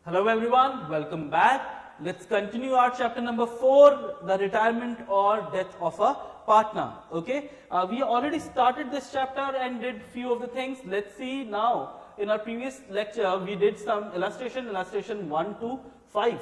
Hello everyone, welcome back. Let's continue our chapter number 4, the retirement or death of a partner. Okay, we already started this chapter and did few of the things. Let's see now. In our previous lecture, we did some illustration 1 to 5.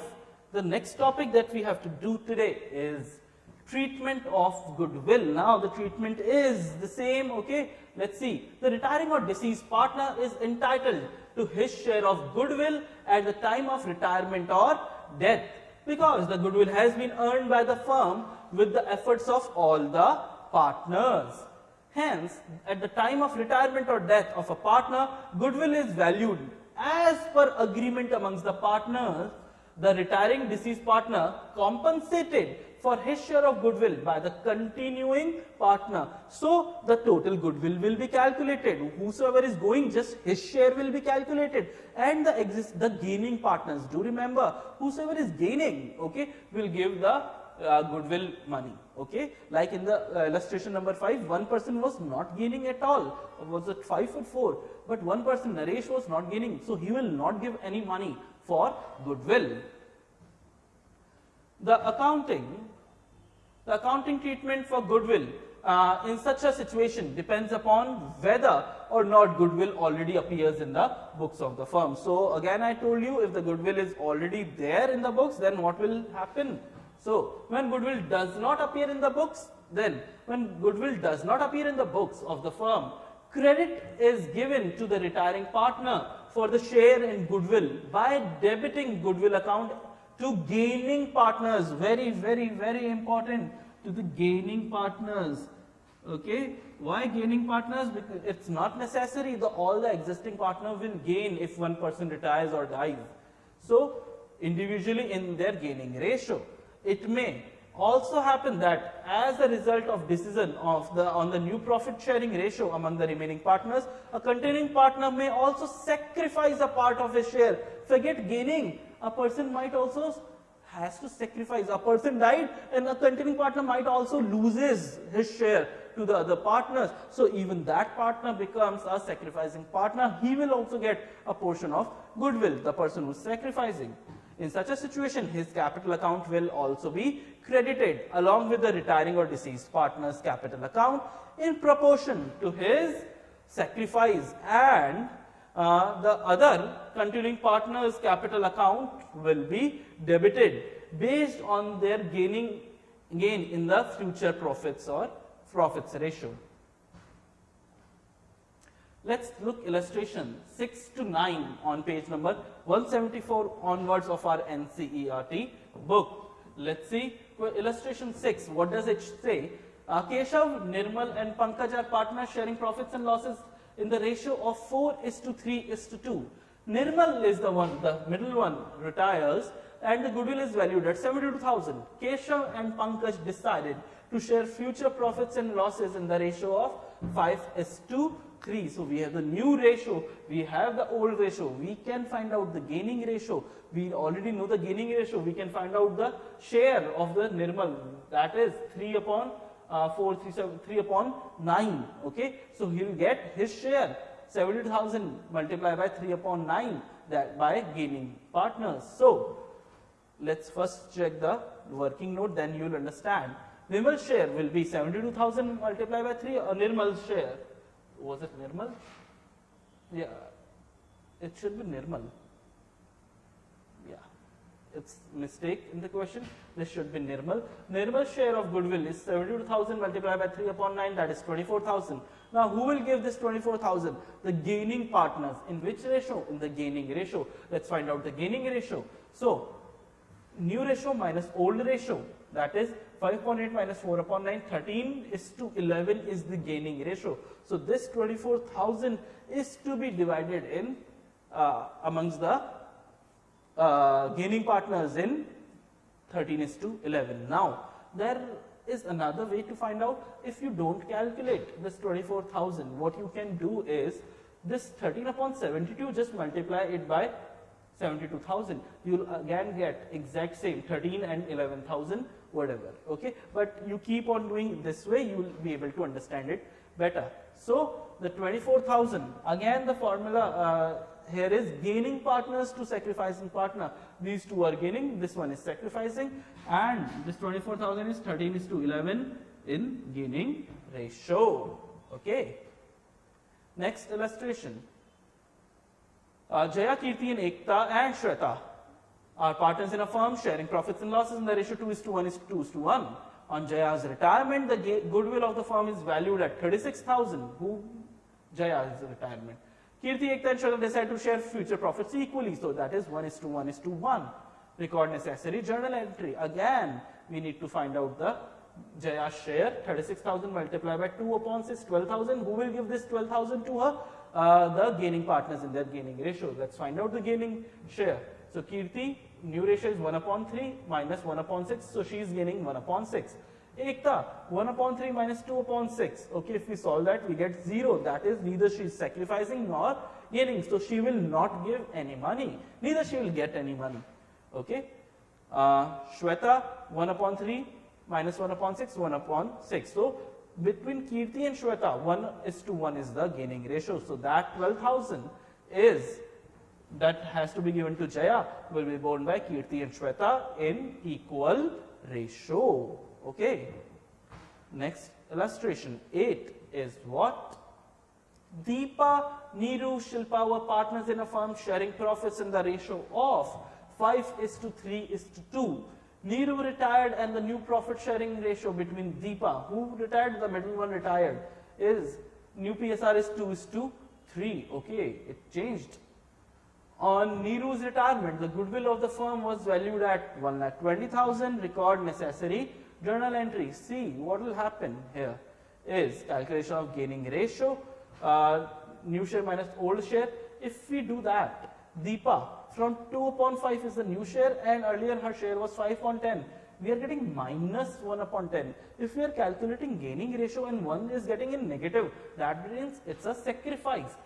The next topic that we have to do today is treatment of goodwill. Now the treatment is the same. Okay, let's see. The retiring or deceased partner is entitled to his share of goodwill at the time of retirement or death, because the goodwill has been earned by the firm with the efforts of all the partners. Hence, at the time of retirement or death of a partner, goodwill is valued as per agreement amongst the partners. The retiring deceased partner compensated for his share of goodwill by the continuing partner. So the total goodwill will be calculated. Whosoever is going, just his share will be calculated. And the gaining partners, do remember, whosoever is gaining, okay, will give the goodwill money. Okay, like in the illustration number 5, one person was not gaining at all. Was it 5 or 4? But one person, Naresh, was not gaining, so he will not give any money for goodwill. The accounting treatment for goodwill in such a situation depends upon whether or not goodwill already appears in the books of the firm. So again, I told you, if the goodwill is already there in the books, then what will happen? So when goodwill does not appear in the books, then when goodwill does not appear in the books of the firm, credit is given to the retiring partner for the share in goodwill by debiting goodwill account to gaining partners. Very, very, very important, to the gaining partners. Okay, why gaining partners? Because it's not necessary all the existing partners will gain if one person retires or dies. So individually in their gaining ratio. It may also happen that as a result of decision on the new profit sharing ratio among the remaining partners, a continuing partner may also sacrifice a part of his share. Forget gaining, a person might also has to sacrifice. A person died and a continuing partner might also loses his share to the other partners. So even that partner becomes a sacrificing partner. He will also get a portion of goodwill, the person who is sacrificing. In such a situation, his capital account will also be credited along with the retiring or deceased partner's capital account in proportion to his sacrifice, and the other continuing partner's capital account will be debited based on their gain in the future profits or profits ratio. Let's look illustration 6 to 9 on page number 174 onwards of our NCERT book. Let's see illustration 6. What does it say? Keshav, Nirmal and Pankaj are partners sharing profits and losses in the ratio of 4:3:2. Nirmal is the middle one retires, and the goodwill is valued at 72,000. Keshav and Pankaj decided to share future profits and losses in the ratio of 5:3. So we have the new ratio, we have the old ratio. We can find out the gaining ratio. We already know the gaining ratio. We can find out the share of the Nirmal, that is 3 upon 9. Okay, so he'll get his share 70,000 multiplied by 3 upon 9, that by gaining partners. So let's first check the working note, then you'll understand. Nirmal's share will be 72,000 multiplied by 3, or Nirmal's share. Was it Nirmal? Yeah, it should be Nirmal. Yeah, it's mistake in the question. This should be Nirmal. Nirmal's share of goodwill is 72,000 multiplied by 3 upon 9, that is 24,000. Now, who will give this 24,000? The gaining partners. In which ratio? In the gaining ratio. Let's find out the gaining ratio. So, new ratio minus old ratio, that is 5.8 minus 4 upon 9, 13:11 is the gaining ratio. So this 24,000 is to be divided in amongst the gaining partners in 13:11. Now there is another way to find out. If you don't calculate this 24,000, what you can do is this 13 upon 72, just multiply it by 72,000. You will again get exact same 13 and 11,000 whatever. Okay, but you keep on doing this way, you will be able to understand it better. So the 24,000, again the formula here is gaining partners to sacrificing partner. These two are gaining, this one is sacrificing, and this 24,000 is 13:11 in gaining ratio. Okay. Next illustration. Jaya, Kirti and Ekta and Shweta are partners in a firm sharing profits and losses, and the ratio 2:1 is 2:1. On Jaya's retirement, the goodwill of the firm is valued at 36,000. Who? Jaya's retirement. Kirti, Ekta and Shweta decide to share future profits equally, so that is 1:1:1. Record necessary journal entry. Again, we need to find out the Jaya's share. 36,000 multiplied by 2/6, 12,000. Who will give this 12,000 to her? The gaining partners in their gaining ratio. Let's find out the gaining share. So Kirti, new ratio is 1/3 minus 1/6, so she is gaining 1/6. Ekta, 1/3 minus 2/6. Okay, if we solve that, we get 0. That is, neither she is sacrificing nor gaining. So she will not give any money. Neither she will get any money. Okay. Shweta, 1/3 minus 1/6, 1/6. So between Kirti and Shweta, 1:1 is the gaining ratio. So that 12,000 is, that has to be given to Jaya, will be borne by Kirti and Shweta in equal ratio. Okay. Next illustration 8 is what? Deepa, Neeru, Shilpa were partners in a firm sharing profits in the ratio of 5:3:2. Neeru retired and the new profit sharing ratio between Deepa, who retired, the middle one retired, is new PSR is 2:3. Okay, it changed. On Neeru's retirement, the goodwill of the firm was valued at 1,20,000. Record necessary journal entry. See what will happen here is calculation of gaining ratio, new share minus old share. If we do that, Deepa from 2/5 is the new share, and earlier her share was 5/10. We are getting minus 1/10. If we are calculating gaining ratio and one is getting in negative, that means it's a sacrifice.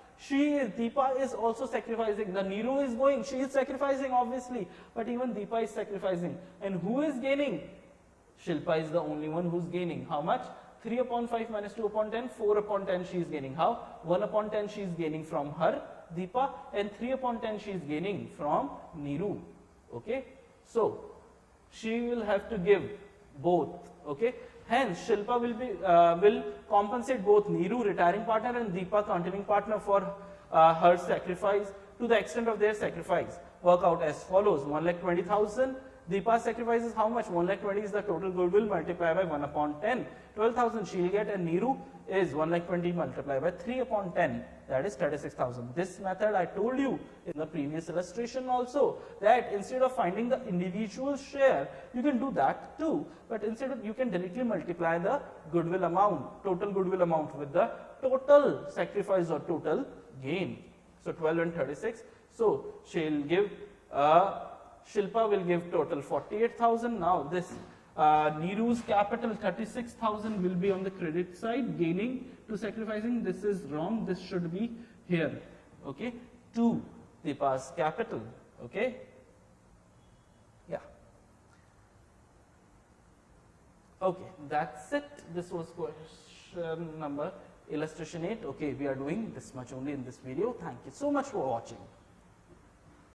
Deepa is also sacrificing. The Neeru is going, she is sacrificing obviously, but even Deepa is sacrificing. And who is gaining? Shilpa is the only one who's gaining. How much? 3/5 minus 2/10, 4/10 she is gaining. How? 1/10 she is gaining from her, Deepa, and 3/10 she is gaining from Neeru. Okay? So, she will have to give both. Okay? Hence, Shilpa will compensate both Neeru, retiring partner, and Deepa, continuing partner, for her sacrifice to the extent of their sacrifice. Work out as follows: 1,20,000. Deepa sacrifices how much? 1,20,000 is the total goodwill multiplied by 1/10. 12,000 she will get, and Neeru is 1,20,000 multiplied by 3/10. That is 36,000. This method I told you in the previous illustration also, that instead of finding the individual share, you can do that too. But instead of, you can directly multiply the goodwill amount, total goodwill amount, with the total sacrifice or total gain. So 12 and 36. So she'll give, Shilpa will give total 48,000. Now this Neeru's capital 36,000 will be on the credit side, gaining to sacrificing. This is wrong. This should be here. Okay, to Deepa's capital. Okay, yeah. Okay, that's it. This was question number illustration 8. Okay, we are doing this much only in this video. Thank you so much for watching.